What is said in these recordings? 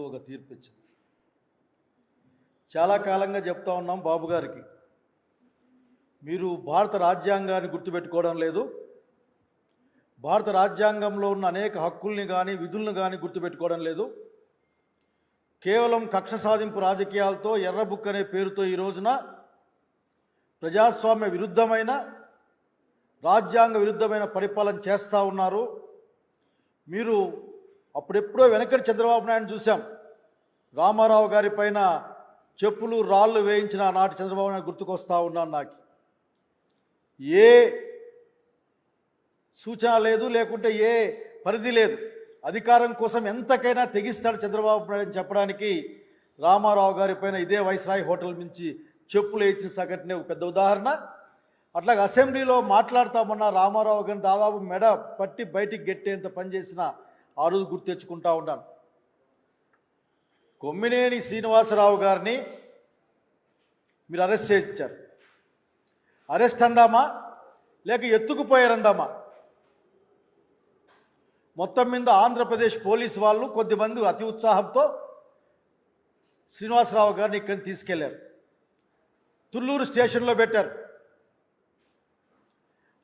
ఒక తీర్పు ఇచ్చింది. చాలా కాలంగా చెప్తా ఉన్నాం బాబు గారికి, మీరు భారత రాజ్యాంగాన్ని గుర్తుపెట్టుకోవడం లేదు, భారత రాజ్యాంగంలో ఉన్న అనేక హక్కుల్ని కానీ విధులను కానీ గుర్తుపెట్టుకోవడం లేదు, కేవలం కక్ష సాధింపు రాజకీయాలతో ఎర్రబుక్ అనే పేరుతో ఈ రోజున ప్రజాస్వామ్య విరుద్ధమైన రాజ్యాంగ విరుద్ధమైన పరిపాలన చేస్తూ ఉన్నారు. మీరు అప్పుడెప్పుడో వెనకటి చంద్రబాబు నాయుడు చూసాం, రామారావు గారి పైన చెప్పులు రాళ్ళు వేయించిన నాటి చంద్రబాబు నాయుడు గుర్తుకొస్తూ ఉన్నాను. నాకు ఏ సూచన లేదు, లేకుంటే ఏ పరిధి లేదు, అధికారం కోసం ఎంతకైనా తెగిస్తాడు చంద్రబాబు నాయుడు అని చెప్పడానికి రామారావు గారి పైన ఇదే వైస్రాయ్ హోటల్ నుంచి చెప్పులు వేయించిన సంఘటనే ఒక పెద్ద ఉదాహరణ. అట్లాగే అసెంబ్లీలో మాట్లాడతామన్న రామారావు గారిని దాదాపు మెడ పట్టి బయటికి గెట్టేంత పనిచేసిన ఆ రోజు గుర్తు తెచ్చుకుంటా ఉన్నాను. కొమ్మినేని శ్రీనివాసరావు గారిని మీరు అరెస్ట్ చేయించారు. అరెస్ట్ అందామా లేక ఎత్తుకుపోయారందామా? మొత్తం మీద ఆంధ్రప్రదేశ్ పోలీసు వాళ్ళు కొద్దిమంది అతి ఉత్సాహంతో శ్రీనివాసరావు గారిని ఇక్కడికి తీసుకెళ్లారు, తుళ్ళూరు స్టేషన్లో పెట్టారు.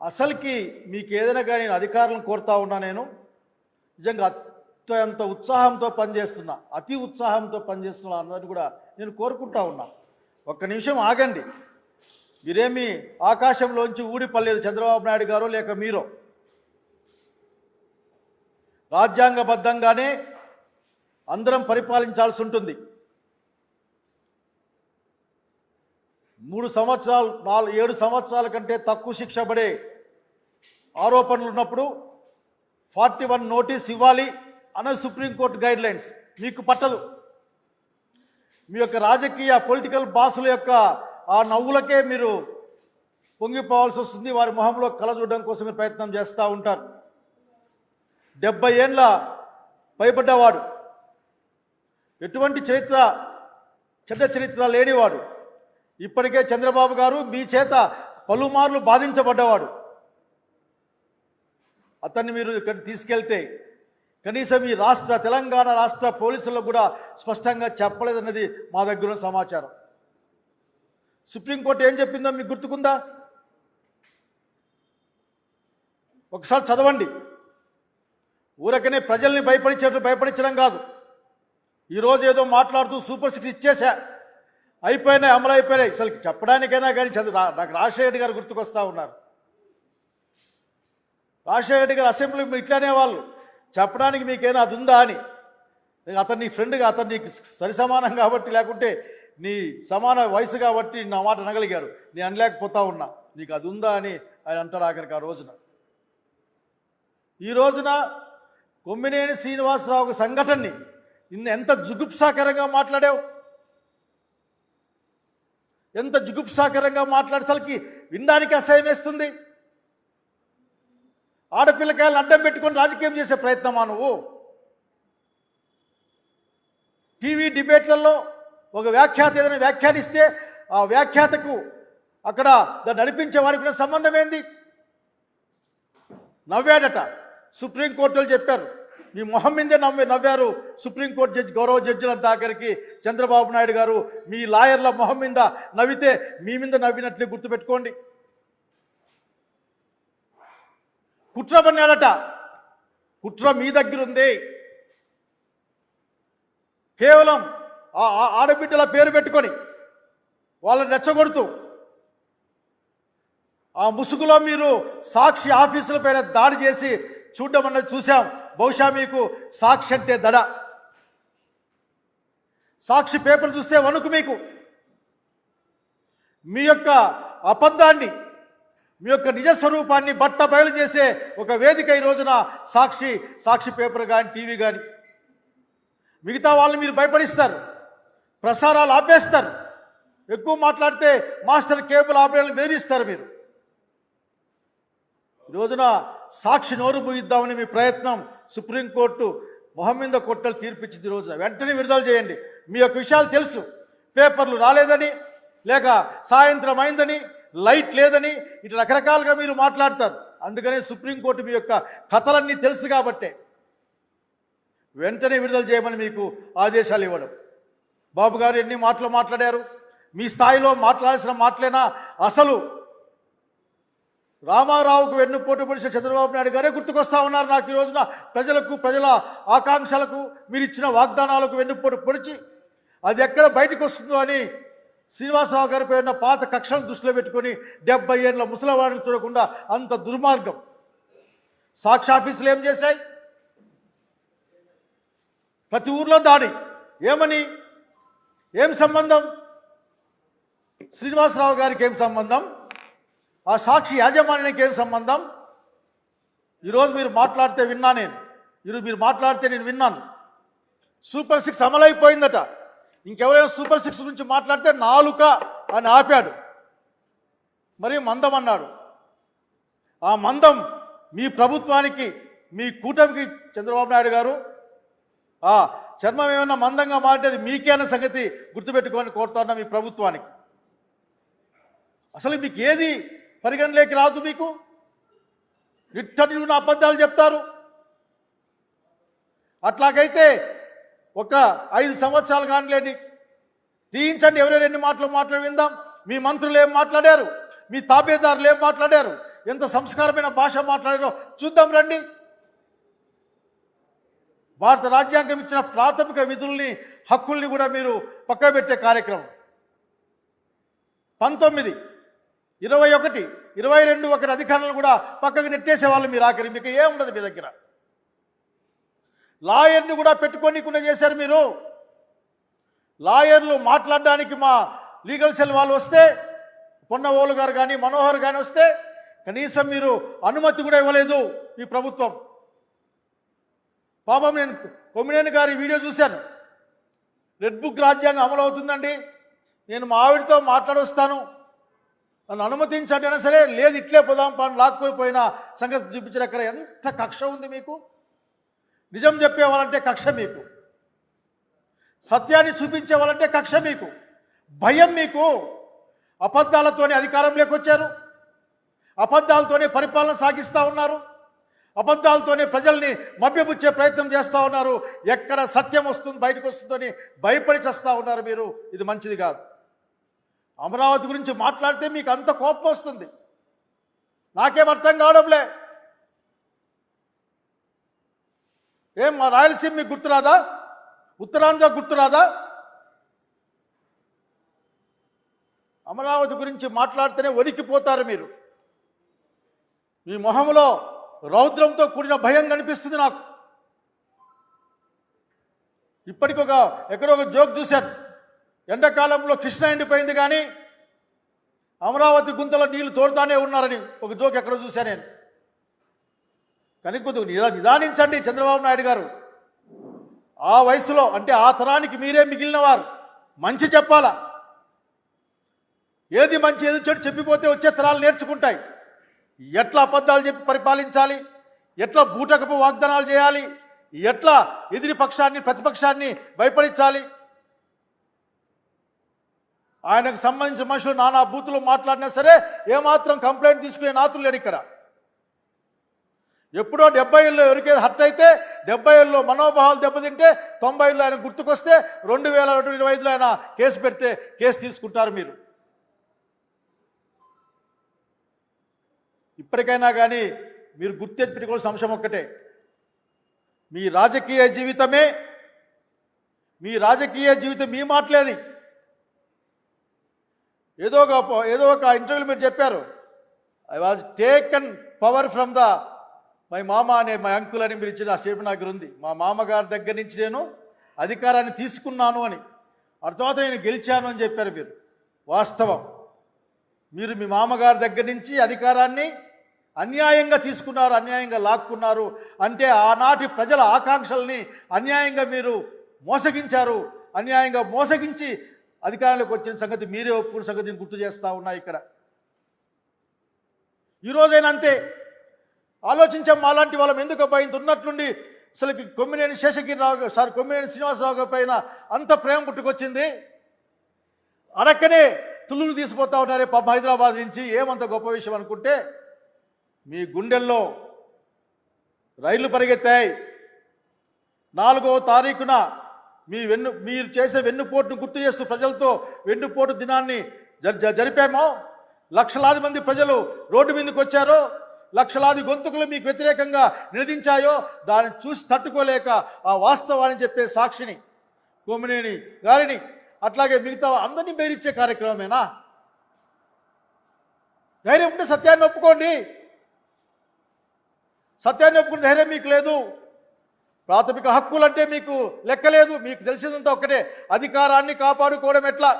అసలుకి మీకు ఏదైనా కానీ నేను అధికారులను కోరుతా ఉన్నా, నేను నిజంగా అత్యంత ఉత్సాహంతో పనిచేస్తున్నా, అతి ఉత్సాహంతో పనిచేస్తున్నా అన్నది కూడా నేను కోరుకుంటా ఉన్నా. ఒక్క నిమిషం ఆగండి. మీరేమి ఆకాశంలోంచి ఊడిపడలేదు చంద్రబాబు నాయుడు గారు లేక మీరు. రాజ్యాంగబద్ధంగానే అందరం పరిపాలించాల్సి ఉంటుంది. 3 సంవత్సరాలు 7 సంవత్సరాల కంటే తక్కువ శిక్ష పడే ఆరోపణలు ఉన్నప్పుడు 41 నోటీస్ ఇవ్వాలి అన్నది సుప్రీంకోర్టు గైడ్ లైన్స్. మీకు పట్టదు. మీ యొక్క రాజకీయ పొలిటికల్ బాసుల యొక్క ఆ నవ్వులకే మీరు పొంగిపోవాల్సి వస్తుంది. వారి మొహంలో కళ చూడడం కోసం మీరు ప్రయత్నం చేస్తూ ఉంటారు. 70 ఏళ్ళ పైబడ్డవాడు, ఎటువంటి చెడ్డ చరిత్ర లేనివాడు, ఇప్పటికే చంద్రబాబు గారు మీ చేత పలుమార్లు బాధించబడ్డవాడు. అతన్ని మీరు ఇక్కడ తీసుకెళ్తే కనీసం ఈ తెలంగాణ రాష్ట్ర పోలీసులకు కూడా స్పష్టంగా చెప్పలేదన్నది మా దగ్గర ఉన్న సమాచారం. సుప్రీంకోర్టు ఏం చెప్పిందో మీకు గుర్తుకుందా? ఒకసారి చదవండి. ఊరకనే ప్రజల్ని భయపడించడం కాదు. ఈరోజు ఏదో మాట్లాడుతూ సూపర్ 6 ఇచ్చేసా, అయిపోయినాయి, అమలు అయిపోయినాయి. అసలు చెప్పడానికైనా కానీ నాకు రాజశేఖర రెడ్డి గారు గుర్తుకొస్తూ ఉన్నారు. రాజశేఖర రెడ్డి గారు అసెంబ్లీ ఇట్లానే వాళ్ళు చెప్పడానికి మీకైనా అది ఉందా అని. అతను నీ ఫ్రెండ్గా, అతను నీకు సరిసమానం కాబట్టి, లేకుంటే నీ సమాన వయసు కాబట్టి నా మాట అనగలిగాడు, నేను అనలేకపోతా ఉన్నా, నీకు అది ఉందా అని ఆయన అంటాడు ఆఖరికి ఆ రోజున. ఈ రోజున కొమ్మినేని శ్రీనివాసరావు సంఘటనని నిన్న ఎంత జుగుప్సాకరంగా మాట్లాడావు, ఎంత జుగుప్సాకరంగా మాట్లాడేసరికి వినడానికి అసహ్యం వేస్తుంది. ఆడపిల్లకాయలను అడ్డం పెట్టుకొని రాజకీయం చేసే ప్రయత్నమా నువ్వు? టీవీ డిబేట్లలో ఒక వ్యాఖ్యాత ఏదైనా వ్యాఖ్యానిస్తే ఆ వ్యాఖ్యాతకు అక్కడ దాన్ని నడిపించే వారికి కూడా సంబంధం ఏంది? నవ్వాడట. సుప్రీంకోర్టులో చెప్పారు, మీ మొహం మీదే నవ్వారు సుప్రీంకోర్టు జడ్జి, గౌరవ జడ్జిలంతా. ఆఖరికి చంద్రబాబు నాయుడు గారు మీ లాయర్ల మొహం మీద నవ్వితే మీ మీద నవ్వినట్లే గుర్తుపెట్టుకోండి. కుట్ర పన్నాడట. కుట్ర మీ దగ్గర ఉంది. కేవలం ఆడబిడ్డల పేరు పెట్టుకొని వాళ్ళని రెచ్చగొడుతూ ఆ ముసుగులో మీరు సాక్షి ఆఫీసుల పైన దాడి చేసి చూడడం అన్నది చూసాం. బహుశా మీకు సాక్షి అంటే దడ. సాక్షి పేపర్ చూస్తే వణుకు మీకు. మీ యొక్క అబద్ధాన్ని, మీ యొక్క నిజ స్వరూపాన్ని బట్ట బయలు చేసే ఒక వేదిక ఈ రోజున సాక్షి పేపర్ కానీ టీవీ కానీ. మిగతా వాళ్ళని మీరు భయపడిస్తారు, ప్రసారాలు ఆపేస్తారు, ఎక్కువ మాట్లాడితే మాస్టర్ కేబుల్ ఆపరేటర్లు బెదిరిస్తారు. మీరు ఈ రోజున సాక్షి నోరు మూయిద్దామని మీ ప్రయత్నం సుప్రీంకోర్టు మొహం మీద కొట్టలు తీర్పిచ్చింది. ఈ రోజున వెంటనే విడుదల చేయండి. మీ యొక్క విషయాలు తెలుసు. పేపర్లు రాలేదని, లేక సాయంత్రం అయిందని, లైట్ లేదని, ఇటు రకరకాలుగా మీరు మాట్లాడతారు. అందుకనే సుప్రీంకోర్టు మీ యొక్క కథలన్నీ తెలుసు కాబట్టే వెంటనే విడుదల చేయమని మీకు ఆదేశాలు ఇవ్వడం. బాబు గారు ఎన్ని మాటలు మాట్లాడారు, మీ స్థాయిలో మాట్లాడాల్సిన మాటలేనా? అసలు రామారావుకు వెన్నుపోటు పొడిచిన చంద్రబాబు నాయుడు గారే గుర్తుకొస్తా ఉన్నారు నాకు. ఈ రోజున ప్రజల ఆకాంక్షలకు మీరు ఇచ్చిన వాగ్దానాలకు వెన్నుపోటు పొడిచి అది ఎక్కడ బయటకు వస్తుందో అని శ్రీనివాసరావు గారిపై ఉన్న పాత కక్షలను దృష్టిలో పెట్టుకొని 70 ఏళ్ళ ముసలివాడిని చూడకుండా అంత దుర్మార్గం. సాక్షి ఆఫీసులు ఏం చేశాయి? ప్రతి ఊర్లో దాడి. ఏమని? ఏం సంబంధం? శ్రీనివాసరావు గారికి ఏం సంబంధం? ఆ సాక్షి యాజమాన్యానికి ఏం సంబంధం? ఈరోజు మీరు మాట్లాడితే విన్నా నేను. ఈరోజు మీరు మాట్లాడితే నేను విన్నాను. సూపర్ 6 అమలైపోయిందట. ఇంకెవరైనా సూపర్ 6 గురించి మాట్లాడితే నాలుక అని ఆపాడు. మరి మందం అన్నాడు. ఆ మందం మీ ప్రభుత్వానికి, మీ కూటమికి చంద్రబాబు నాయుడు గారు ఆ చర్మం ఏమన్నా మందంగా మారేది మీకే అన్న సంగతి గుర్తుపెట్టుకోని కోరుతున్నా మీ ప్రభుత్వానికి. అసలు మీకు ఏది పరిగణలోకి రాదు. మీకు నిట్టనిడుగున అబద్ధాలు చెప్తారు. అట్లాగైతే ఒక 5 సంవత్సరాలు కానిలేండి, తీయించండి. ఎవరెవరు ఎన్ని మాటలు విందాం. మీ మంత్రులు ఏం మాట్లాడారు, మీ తాబేదారులు ఏం మాట్లాడారు, ఎంత సంస్కారమైన భాష మాట్లాడారో చూద్దాం రండి. భారత రాజ్యాంగం ఇచ్చిన ప్రాథమిక విధుల్ని, హక్కుల్ని కూడా మీరు పక్కబెట్టే కార్యక్రమం. 19, 21, 22 ఒకటి అధికారులను కూడా పక్కకు నెట్టేసేవాళ్ళు మీరు. ఆఖరి మీకు ఏముండదు మీ దగ్గర. లాయర్ని కూడా పెట్టుకోనికుండా చేశారు మీరు. లాయర్లు మాట్లాడడానికి మా లీగల్ సెల్ వాళ్ళు వస్తే, పొన్నవోలు గారు కానీ మనోహర్ కానీ వస్తే కనీసం మీరు అనుమతి కూడా ఇవ్వలేదు ఈ ప్రభుత్వం. పాపం నేను కొమ్మినేని గారి వీడియో చూశాను. రెడ్ బుక్ రాజ్యాంగం అమలు అవుతుందండి, నేను మా ఆవిడతో మాట్లాడొస్తాను, నన్ను అనుమతించండి అయినా సరే లేదు, ఇట్లే పోదాం పాను లాక్కోపోయిన సంగతి చూపించారు. అక్కడ ఎంత కక్ష ఉంది మీకు. నిజం చెప్పేవాళ్ళంటే కక్ష మీకు, సత్యాన్ని చూపించేవాళ్ళంటే కక్ష మీకు, భయం మీకు. అబద్ధాలతోనే అధికారంలోకి వచ్చారు, అబద్ధాలతోనే పరిపాలన సాగిస్తూ ఉన్నారు, అబద్ధాలతోనే ప్రజల్ని మభ్యపుచ్చే ప్రయత్నం చేస్తూ ఉన్నారు. ఎక్కడ సత్యం వస్తుంది బయటకు వస్తుందని భయపడి చేస్తూ ఉన్నారు మీరు. ఇది మంచిది కాదు. అమరావతి గురించి మాట్లాడితే మీకు అంత కోపం వస్తుంది. నాకేం అర్థం కావడంలే. ఏం మా రాయలసీమ మీకు గుర్తురాదా? ఉత్తరాంధ్ర గుర్తురాదా? అమరావతి గురించి మాట్లాడితేనే వణికిపోతారు మీరు. మీ మొహంలో రౌద్రంతో కూడిన భయం కనిపిస్తుంది నాకు. ఎక్కడో ఒక జోక్ చూశాను. ఎండాకాలంలో కృష్ణ ఎండిపోయింది కానీ అమరావతి గుంతలో నీళ్లు తోడుతానే ఉన్నారని ఒక జోక్ ఎక్కడో చూశాను నేను. కానీ కొద్దిగా నిదానించండి చంద్రబాబు నాయుడు గారు. ఆ వయసులో అంటే ఆ తరానికి మీరే మిగిలిన వారు. మంచి చెప్పాలా, ఏది మంచి ఏది చెడు చెప్పిపోతే వచ్చే తరాలు నేర్చుకుంటాయి. ఎట్లా అబద్ధాలు చెప్పి పరిపాలించాలి, ఎట్లా బూటకపు వాగ్దానాలు చేయాలి, ఎట్లా ఎదిరి పక్షాన్ని ప్రతిపక్షాన్ని భయపడించాలి. ఆయనకు సంబంధించిన మనుషులు నానా బూతులు మాట్లాడినా సరే ఏమాత్రం కంప్లైంట్ తీసుకునే నాతులు లేడు ఇక్కడ. ఎప్పుడో 70 ఎవరికైతే హర్ట్ అయితే 70 మనోభావాలు దెబ్బతింటే 90 ఆయన గుర్తుకొస్తే 2025 ఆయన కేసు పెడితే కేసు తీసుకుంటారు మీరు. ఇప్పటికైనా కానీ మీరు గుర్తెట్టుకోవాల్సిన అంశం ఒక్కటే, మీ రాజకీయ జీవితం మీ మాటలేది. ఏదో ఒక ఇంటర్వ్యూలో మీరు చెప్పారు, I was taken power from my మామ అనే మై అంకుల్ అని మీరు ఇచ్చిన స్టేట్మెంట్ దగ్గర ఉంది. మా మామగారి దగ్గర నుంచి నేను అధికారాన్ని తీసుకున్నాను అని, ఆ తర్వాత నేను గెలిచాను అని చెప్పారు మీరు. వాస్తవం, మీరు మీ మామగారి దగ్గర నుంచి అధికారాన్ని అన్యాయంగా తీసుకున్నారు, అన్యాయంగా లాక్కున్నారు. అంటే ఆనాటి ప్రజల ఆకాంక్షల్ని అన్యాయంగా మీరు మోసగించారు. అన్యాయంగా మోసగించి అధికారంలోకి వచ్చిన సంగతి మీరే ఒప్పుకున్న సంగతిని గుర్తు చేస్తూ ఉన్నాయి ఇక్కడ. ఈరోజైనా అంతే ఆలోచించాం. మాలాంటి వాళ్ళం ఎందుకు అబ్బాయి ఉన్నట్లుండి అసలుకి కొమ్మినేని శ్రీనివాసరావు గారి పైన అంత ప్రేమ పుట్టుకొచ్చింది. అడక్కనే తుళ్ళులు తీసిపోతా ఉన్నారే పాప హైదరాబాద్ నుంచి. ఏమంత గొప్ప విషయం అనుకుంటే మీ గుండెల్లో రైళ్లు పరిగెత్తాయి. 4వ తారీఖున మీరు చేసే వెన్నుపోటును గుర్తు చేస్తూ ప్రజలతో వెన్నుపోటు దినాన్ని జరిపామో, లక్షలాది మంది ప్రజలు రోడ్డు మీదకి వచ్చారో, లక్షలాది గొంతుకులు మీకు వ్యతిరేకంగా నినదించాయో, దాన్ని చూసి తట్టుకోలేక ఆ వాస్తవాన్ని చెప్పే సాక్షిని కొమ్మినేని గారిని అట్లాగే మిగతా అందరినీ బెదిరించే కార్యక్రమమేనా? ధైర్యం ఉంటే సత్యాన్ని ఒప్పుకోండి. సత్యాన్ని ఒప్పుకునే ధైర్యం మీకు లేదు. ప్రాథమిక హక్కులంటే మీకు లెక్కలేదు. మీకు తెలిసిందంతా ఒక్కటే, అధికారాన్ని కాపాడుకోవడం ఎట్లా,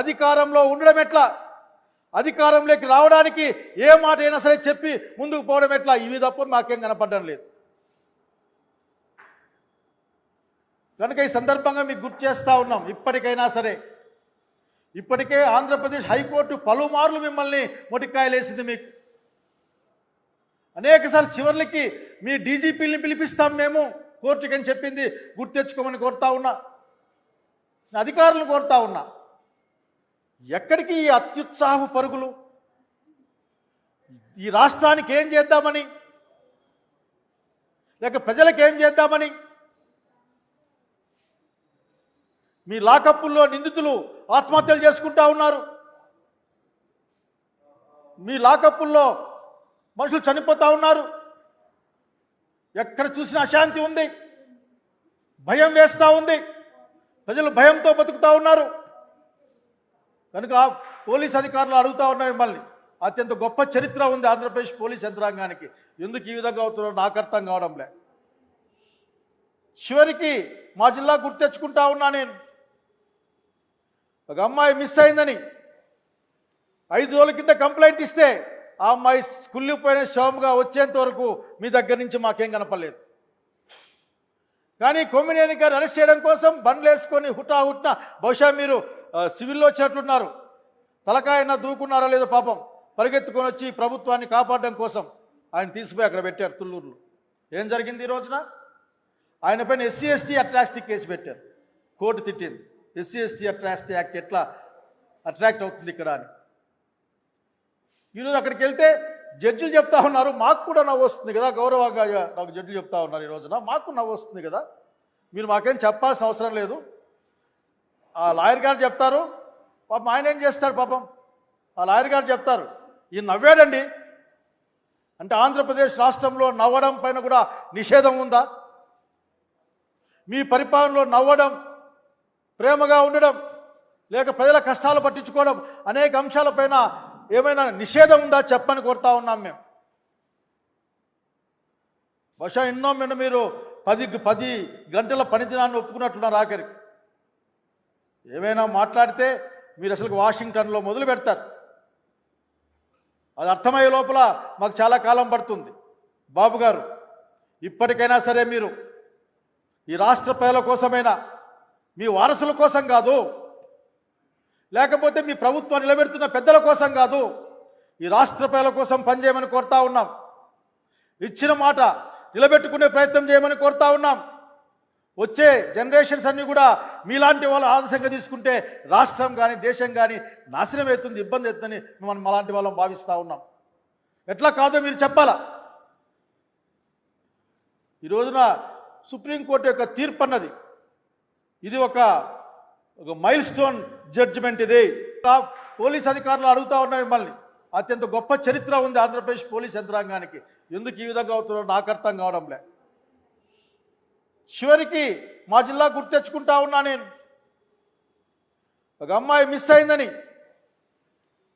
అధికారంలో ఉండడం ఎట్లా, అధికారంలోకి రావడానికి ఏ మాట అయినా సరే చెప్పి ముందుకు పోవడం ఎట్లా, ఇవి తప్ప మాకేం కనపడడం లేదు. కనుక ఈ సందర్భంగా మీకు గుర్తు చేస్తూ ఉన్నాం, ఇప్పటికైనా సరే, ఇప్పటికే ఆంధ్రప్రదేశ్ హైకోర్టు పలుమార్లు మిమ్మల్ని మొటికాయలేసింది. మీకు అనేకసార్లు చివర్లకి మీ డీజీపీని పిలిపిస్తాం మేము కోర్టుకి అని చెప్పింది గుర్తు తెచ్చుకోమని కోరుతా ఉన్నా, అధికారులను కోరుతా ఉన్నా. ఎక్కడికి ఈ అత్యుత్సాహపు పరుగులు? ఈ రాష్ట్రానికి ఏం చేద్దామని, లేక ప్రజలకు ఏం చేద్దామని? మీ లాకప్పుల్లో నిందితులు ఆత్మహత్యలు చేసుకుంటా ఉన్నారు. మీ లాకప్పుల్లో మనుషులు చనిపోతూ ఉన్నారు. ఎక్కడ చూసినా అశాంతి ఉంది, భయం వేస్తూ ఉంది, ప్రజలు భయంతో బతుకుతూ ఉన్నారు. కనుక పోలీస్ అధికారులు అడుగుతూ ఉన్నాయి మిమ్మల్ని, అత్యంత గొప్ప చరిత్ర ఉంది ఆంధ్రప్రదేశ్ పోలీస్ యంత్రాంగానికి, ఎందుకు ఈ విధంగా అవుతున్నారో నాకు అర్థం కావడంలే. చివరికి మా జిల్లా గుర్తు తెచ్చుకుంటా ఉన్నా నేను. ఒక అమ్మాయి మిస్ అయిందని 5 రోజుల కింద కంప్లైంట్ ఇస్తే ఆ అమ్మాయి కుళ్ళిపోయిన శవంగా వచ్చేంత వరకు మీ దగ్గర నుంచి మాకేం కనపడలేదు. కానీ కొమ్మినేని గారు అరెస్ట్ చేయడం కోసం బండ్లు వేసుకొని హుటాహుట్న, బహుశా మీరు సివిల్లో వచ్చేట్లున్నారు, తలకాయన దూకున్నారో లేదో పాపం, పరిగెత్తుకొని వచ్చి ప్రభుత్వాన్ని కాపాడడం కోసం ఆయన తీసుకుపోయి అక్కడ పెట్టారు తుళ్ళూరులో. ఏం జరిగింది ఈ రోజున? ఆయన పైన SC/ST అట్రాసిటీ కేసు పెట్టారు. కోర్టు తిట్టింది, SC/ST అట్రాసిటీ యాక్ట్ ఎట్లా అట్రాక్ట్ అవుతుంది ఇక్కడ అని. ఈరోజు అక్కడికి వెళ్తే జడ్జిలు చెప్తా ఉన్నారు, మాకు కూడా నవ్వు వస్తుంది కదా, గౌరవంగా నాకు జడ్జిలు చెప్తా ఉన్నారు ఈ రోజున, మాకు నవ్వు వస్తుంది కదా, మీరు మాకేం చెప్పాల్సిన అవసరం లేదు. ఆ లాయర్ గారు చెప్తారు, పాపం ఆయన ఏం చేస్తాడు పాపం, ఆ లాయర్ గారు చెప్తారు, ఈయన నవ్వాడండి అంటే ఆంధ్రప్రదేశ్ రాష్ట్రంలో నవ్వడం పైన కూడా నిషేధం ఉందా? మీ పరిపాలనలో నవ్వడం, ప్రేమగా ఉండడం, లేక ప్రజల కష్టాలు పట్టించుకోవడం, అనేక అంశాలపైన ఏమైనా నిషేధం ఉందా చెప్పని కోరుతా ఉన్నాం మేము. బహుశా ఎన్నో మీరు 10 గంటల పనిదినాన్ని ఒప్పుకున్నట్లున్నారు. ఆఖరికి ఏమైనా మాట్లాడితే మీరు అసలు వాషింగ్టన్లో మొదలు పెడతారు. అది అర్థమయ్యే లోపల మాకు చాలా కాలం పడుతుంది. బాబు గారు, ఇప్పటికైనా సరే మీరు ఈ రాష్ట్ర ప్రజల కోసమైనా, మీ వారసుల కోసం కాదు, లేకపోతే మీ ప్రభుత్వం నిలబెడుతున్న పెద్దల కోసం కాదు, ఈ రాష్ట్ర ప్రజల కోసం పనిచేయమని కోరుతా ఉన్నాం. ఇచ్చిన మాట నిలబెట్టుకునే ప్రయత్నం చేయమని కోరుతా ఉన్నాం. వచ్చే జనరేషన్స్ అన్నీ కూడా మీలాంటి వాళ్ళు ఆదర్శంగా తీసుకుంటే రాష్ట్రం కానీ దేశం కానీ నాశనం అవుతుంది, ఇబ్బంది అవుతుందని మనం అలాంటి వాళ్ళం భావిస్తూ ఉన్నాం. ఎట్లా కాదో మీరు చెప్పాలా. ఈ రోజున సుప్రీంకోర్టు యొక్క తీర్పు అన్నది ఇది ఒక మైల్ స్టోన్ జడ్జిమెంట్. ఇది పోలీస్ అధికారులు అడుగుతూ ఉన్నాయి మిమ్మల్ని, అత్యంత గొప్ప చరిత్ర ఉంది ఆంధ్రప్రదేశ్ పోలీస్ యంత్రాంగానికి, ఎందుకు ఈ విధంగా అవుతున్నారో నాకు అర్థం కావడంలే. చివరికి మా జిల్లా గుర్తు తెచ్చుకుంటా ఉన్నా నేను. ఒక అమ్మాయి మిస్ అయిందని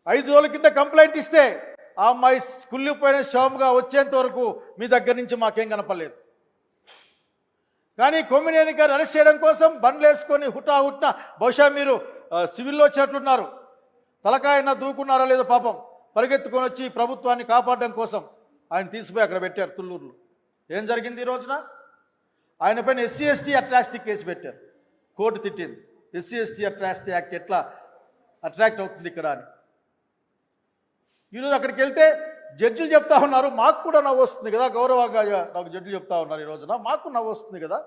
5 రోజుల కింద కంప్లైంట్ ఇస్తే ఆ అమ్మాయి కుళ్ళిపోయిన శవంగా వచ్చేంత వరకు మీ దగ్గర నుంచి మాకేం కనపడలేదు. కానీ కొమ్మినేని గారు అరెస్ట్ చేయడం కోసం బండ్లు వేసుకొని హుటాహుట్న, బహుశా మీరు సివిల్లో వచ్చేట్లున్నారు, తలకాయన దూకున్నారో లేదో పాపం, పరిగెత్తుకొని వచ్చి ప్రభుత్వాన్ని కాపాడడం కోసం ఆయన తీసుకుపోయి అక్కడ పెట్టారు తుళ్ళూరులో. ఏం జరిగింది ఈ రోజున? ఆయన పైన SC/ST అట్రాసిటీ కేసు పెట్టారు. కోర్టు తిట్టింది, SC/ST అట్రాసిటీ యాక్ట్ ఎట్లా అట్రాక్ట్ అవుతుంది ఇక్కడ అని. ఈరోజు అక్కడికి వెళ్తే జడ్జిలు చెప్తా ఉన్నారు, మాకు కూడా నవ్వు వస్తుంది కదా, గౌరవంగా నాకు జడ్జిలు చెప్తా ఉన్నారు ఈ రోజున, మాకు నవ్వు వస్తుంది కదా,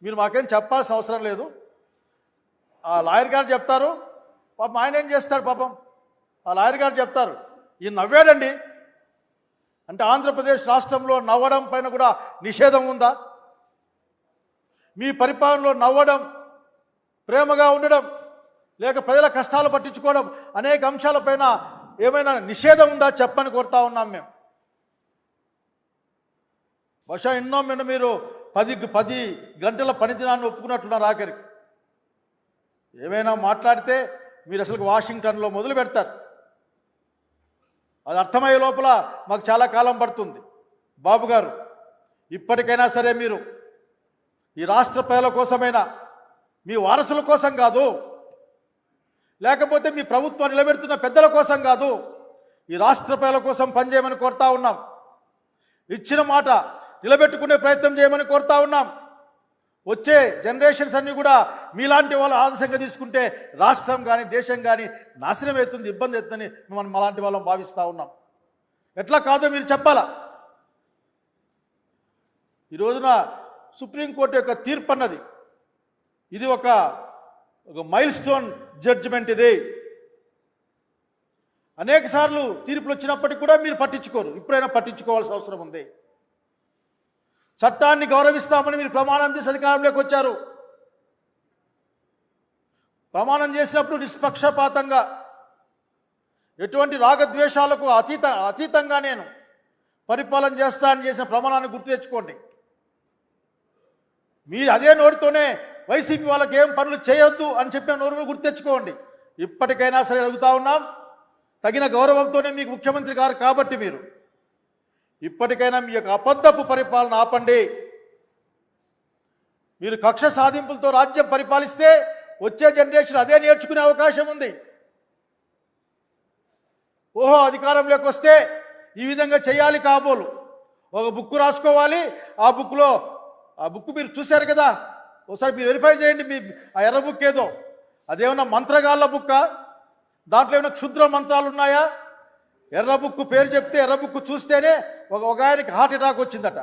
మీరు మాకేం చెప్పాల్సిన అవసరం లేదు. ఆ లాయర్ గారు చెప్తారు, పాపం ఆయన ఏం చేస్తాడు పాపం, ఆ లాయర్ గారు చెప్తారు, ఈయన నవ్వాడండి అంటే ఆంధ్రప్రదేశ్ రాష్ట్రంలో నవ్వడం పైన కూడా నిషేధం ఉందా? మీ పరిపాలనలో నవ్వడం, ప్రేమగా ఉండడం, లేక ప్రజల కష్టాలు పట్టించుకోవడం అనేక అంశాలపైన ఏమైనా నిషేధం ఉందా చెప్పని కోరుతా ఉన్నాం మేము. బహుశా ఎన్నో మీరు 10 గంటల పని దినాన్ని ఒప్పుకున్నట్టున్నారు. ఆఖరికి ఏమైనా మాట్లాడితే మీరు అసలు వాషింగ్టన్లో మొదలు పెడతారు. అది అర్థమయ్యే లోపల మాకు చాలా కాలం పడుతుంది. బాబు గారు, ఇప్పటికైనా సరే మీరు ఈ రాష్ట్ర ప్రజల కోసమైనా, మీ వారసుల కోసం కాదు, లేకపోతే మీ ప్రభుత్వం నిలబెడుతున్న పెద్దల కోసం కాదు, ఈ రాష్ట్ర ప్రజల కోసం పనిచేయమని కోరుతా ఉన్నాం. ఇచ్చిన మాట నిలబెట్టుకునే ప్రయత్నం చేయమని కోరుతా ఉన్నాం. వచ్చే జనరేషన్స్ అన్నీ కూడా మీలాంటి వాళ్ళు ఆదర్శంగా తీసుకుంటే రాష్ట్రం కానీ దేశం కానీ నాశనం అవుతుంది, ఇబ్బంది అవుతుందని మనం అలాంటి వాళ్ళని భావిస్తూ ఉన్నాం. ఎట్లా కాదో మీరు చెప్పాలా. ఈ రోజున సుప్రీంకోర్టు యొక్క తీర్పు అన్నది ఇది ఒక మైల్ స్టోన్ జడ్జిమెంట్. ఇది అనేక సార్లు తీర్పులు వచ్చినప్పటికీ కూడా మీరు పట్టించుకోరు. ఇప్పుడైనా పట్టించుకోవాల్సిన అవసరం ఉంది. చట్టాన్ని గౌరవిస్తామని మీరు ప్రమాణం చేసి అధికారంలోకి వచ్చారు. ప్రమాణం చేసినప్పుడు నిష్పక్షపాతంగా, ఎటువంటి రాగద్వేషాలకు అతీతంగా నేను పరిపాలన చేస్తానని చేసిన ప్రమాణాన్ని గుర్తు తెచ్చుకోండి. మీరు అదే నోటితోనే వైసీపీ వాళ్ళకి ఏం పనులు చేయొద్దు అని చెప్పిన నోరును గుర్తు తెచ్చుకోండి. ఇప్పటికైనా సరే అడుగుతా ఉన్నాం, తగిన గౌరవంతోనే మీకు ముఖ్యమంత్రి గారు కాబట్టి మీరు ఇప్పటికైనా మీ యొక్క అబద్ధపు పరిపాలన ఆపండి. మీరు కక్ష సాధింపులతో రాజ్యం పరిపాలిస్తే వచ్చే జనరేషన్ అదే నేర్చుకునే అవకాశం ఉంది. ఓహో, అధికారంలోకి వస్తే ఈ విధంగా చేయాలి కాబోలు, ఒక బుక్ రాసుకోవాలి. ఆ బుక్ మీరు చూశారు కదా, ఒకసారి మీరు వెరిఫై చేయండి. మీ ఆ ఎర్ర బుక్ ఏదో అదేమన్నా మంత్రగాళ్ళ బుక్క, దాంట్లో ఏమైనా క్షుద్ర మంత్రాలు ఉన్నాయా? ఎర్ర బుక్ పేరు చెప్తే ఎర్ర బుక్ చూస్తేనే ఒక ఆయనకి హార్ట్ అటాక్ వచ్చిందట,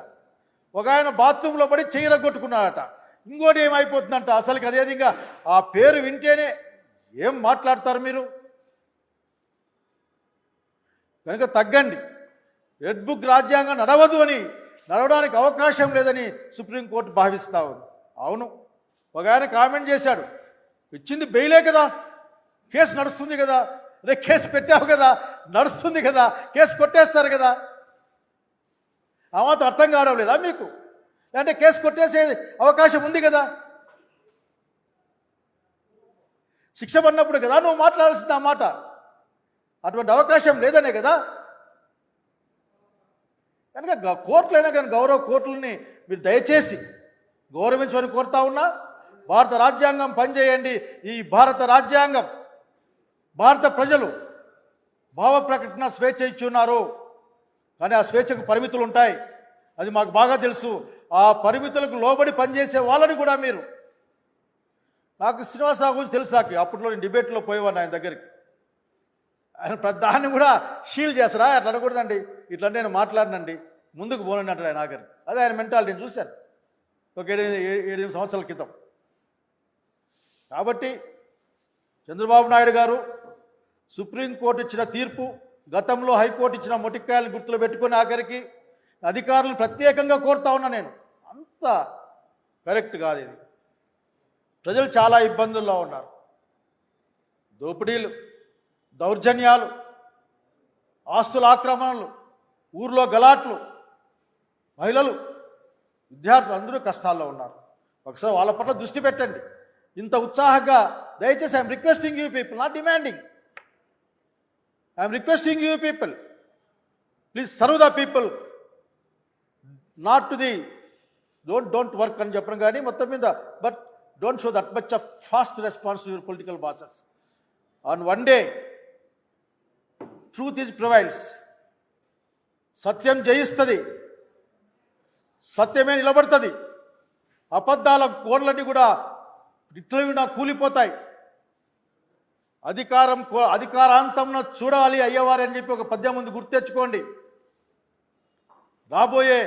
ఒక ఆయన బాత్రూంలో పడి చెయ్యి రగ్గొట్టుకున్నాడట, ఇంకోటి ఏమైపోతుందంట. అసలుకి అదే విధంగా ఆ పేరు వింటేనే ఏం మాట్లాడతారు మీరు? కనుక తగ్గండి. రెడ్ బుక్ రాజ్యాంగం నడవదు అని, నడవడానికి అవకాశం లేదని సుప్రీంకోర్టు భావిస్తా ఉంది. అవును, ఒక ఆయన కామెంట్ చేశాడు, ఇచ్చింది బెయిలే కదా, కేసు నడుస్తుంది కదా, రే కేసు పెట్టావు కదా, నడుస్తుంది కదా, కేసు కొట్టేస్తారు కదా. ఆ మాత్రం అర్థం కావడం లేదా మీకు? అంటే కేసు కొట్టేసే అవకాశం ఉంది కదా, శిక్ష పడినప్పుడు కదా నువ్వు మాట్లాడాల్సింది ఆ మాట. అటువంటి అవకాశం లేదనే కదా. కనుక కోర్టులైనా కానీ గౌరవ కోర్టులని మీరు దయచేసి గౌరవించమని కోరుతా ఉన్నా. భారత రాజ్యాంగం పనిచేయండి. ఈ భారత రాజ్యాంగం, భారత ప్రజలు భావ ప్రకటన స్వేచ్ఛ ఇచ్చున్నారు, కానీ ఆ స్వేచ్ఛకు పరిమితులు ఉంటాయి. అది మాకు బాగా తెలుసు. ఆ పరిమితులకు లోబడి పనిచేసే వాళ్ళని కూడా మీరు, నాకు శ్రీనివాసరావు గురించి తెలుసు, నాకు అప్పట్లో నేను డిబేట్లో పోయేవాడిని ఆయన దగ్గరికి. ఆయన దాన్ని కూడా షీల్ చేస్తారా, అట్లా అనకూడదండి, ఇట్లా నేను మాట్లాడినండి, ముందుకు పోనండి అంటాడు ఆయన ఆఖరికి. అదే ఆయన మెంటాలిటీ నేను చూశాను ఒక 7 సంవత్సరాల క్రితం. కాబట్టి చంద్రబాబు నాయుడు గారు సుప్రీంకోర్టు ఇచ్చిన తీర్పు, గతంలో హైకోర్టు ఇచ్చిన మొటిక్కాయలను గుర్తులో పెట్టుకుని ఆఖరికి అధికారులను ప్రత్యేకంగా కోరుతా ఉన్నా నేను. అంత కరెక్ట్ కాదు ఇది. ప్రజలు చాలా ఇబ్బందుల్లో ఉన్నారు. దోపిడీలు, దౌర్జన్యాలు, ఆస్తుల ఆక్రమణలు, ఊర్లో గలాట్లు, మహిళలు, విద్యార్థులు అందరూ కష్టాల్లో ఉన్నారు. ఒకసారి వాళ్ళ పట్ల దృష్టి పెట్టండి. ఇంత ఉత్సాహంగా దయచేసి I'm requesting you people, not demanding, I'm requesting you people, please serve the people, not to the don't work అని చెప్పడం కానీ మొత్తం మీద, but don't show that much of fast response to your political bosses. On one day truth is prevails. సత్యం జయిస్తుంది, సత్యమే నిలబడుతుంది. అబద్ధాల కోడ్లన్నీ కూడా ఇట్లా కూలిపోతాయి. అధికారాంతం చూడాలి అయ్యేవారు అని చెప్పి ఒక పద్యం ముందు గుర్తు తెచ్చుకోండి. రాబోయే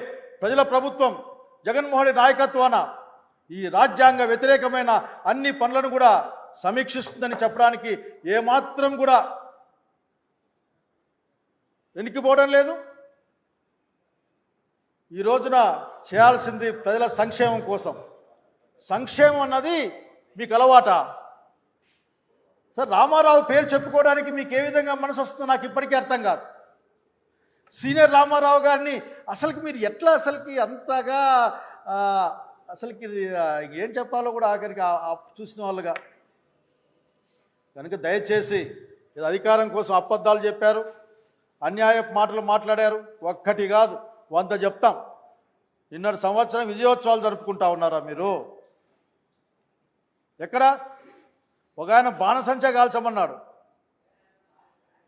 ప్రజల ప్రభుత్వం జగన్మోహన్ రెడ్డి నాయకత్వాన ఈ రాజ్యాంగ వ్యతిరేకమైన అన్ని పనులను కూడా సమీక్షిస్తుందని చెప్పడానికి ఏమాత్రం కూడా వెనక్కిపోవడం లేదు. ఈ రోజున చేయాల్సింది ప్రజల సంక్షేమం కోసం, సంక్షేమం అన్నది మీకు అలవాట. సార్ రామారావు పేరు చెప్పుకోవడానికి మీకు ఏ విధంగా మనసు వస్తుందో నాకు ఇప్పటికీ అర్థం కాదు. సీనియర్ రామారావు గారిని అసలుకి మీరు ఎట్లా అసలుకి అంతగా అసలుకి ఏం చెప్పాలో కూడా ఆఖరికి చూసిన వాళ్ళుగా. కనుక దయచేసి ఇది అధికారం కోసం అబద్ధాలు చెప్పారు, అన్యాయ మాటలు మాట్లాడారు. ఒక్కటి కాదు 100 చెప్తాం. 2.5 సంవత్సరం విజయోత్సవాలు జరుపుకుంటా ఉన్నారా మీరు? ఎక్కడ ఒక ఆయన బాణసంచా కాల్చమన్నాడు,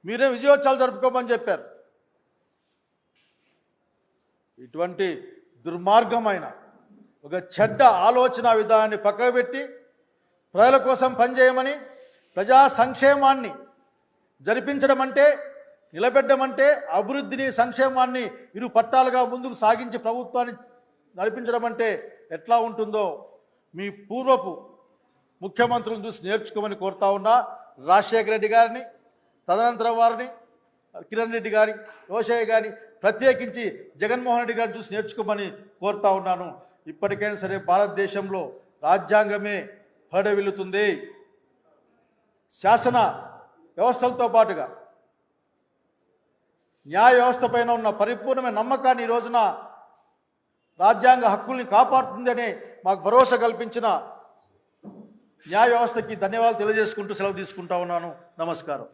మీరే విజయోత్సవాలు జరుపుకోమని చెప్పారు. ఇటువంటి దుర్మార్గమైన ఒక చెడ్డ ఆలోచన విధానాన్ని పక్కకు పెట్టి ప్రజల కోసం పనిచేయమని, ప్రజా సంక్షేమాన్ని జరిపించడం అంటే, నిలబెట్టడం అంటే, అభివృద్ధిని సంక్షేమాన్ని ఇరు పట్టాలుగా ముందుకు సాగించి ప్రభుత్వాన్ని నడిపించడం అంటే ఎట్లా ఉంటుందో మీ పూర్వపు ముఖ్యమంత్రులను చూసి నేర్చుకోమని కోరుతా ఉన్నా. రాజశేఖర రెడ్డి గారిని, తదనంతరం వారిని, కిరణ్ రెడ్డి గారి, రోషయ్య గారిని, ప్రత్యేకించి జగన్మోహన్ రెడ్డి గారిని చూసి నేర్చుకోమని కోరుతా ఉన్నాను. ఇప్పటికైనా సరే భారతదేశంలో రాజ్యాంగమే పరిడవిల్లుతుంది. శాసన వ్యవస్థలతో పాటుగా న్యాయ వ్యవస్థ పైన ఉన్న పరిపూర్ణమైన నమ్మకాన్ని ఈ రోజున రాజ్యాంగ హక్కుల్ని కాపాడుతుందనే మాకు భరోసా కల్పించిన న్యాయ వ్యవస్థకి ధన్యవాదాలు తెలియజేసుకుంటూ సెలవు తీసుకుంటా ఉన్నాను. నమస్కారం.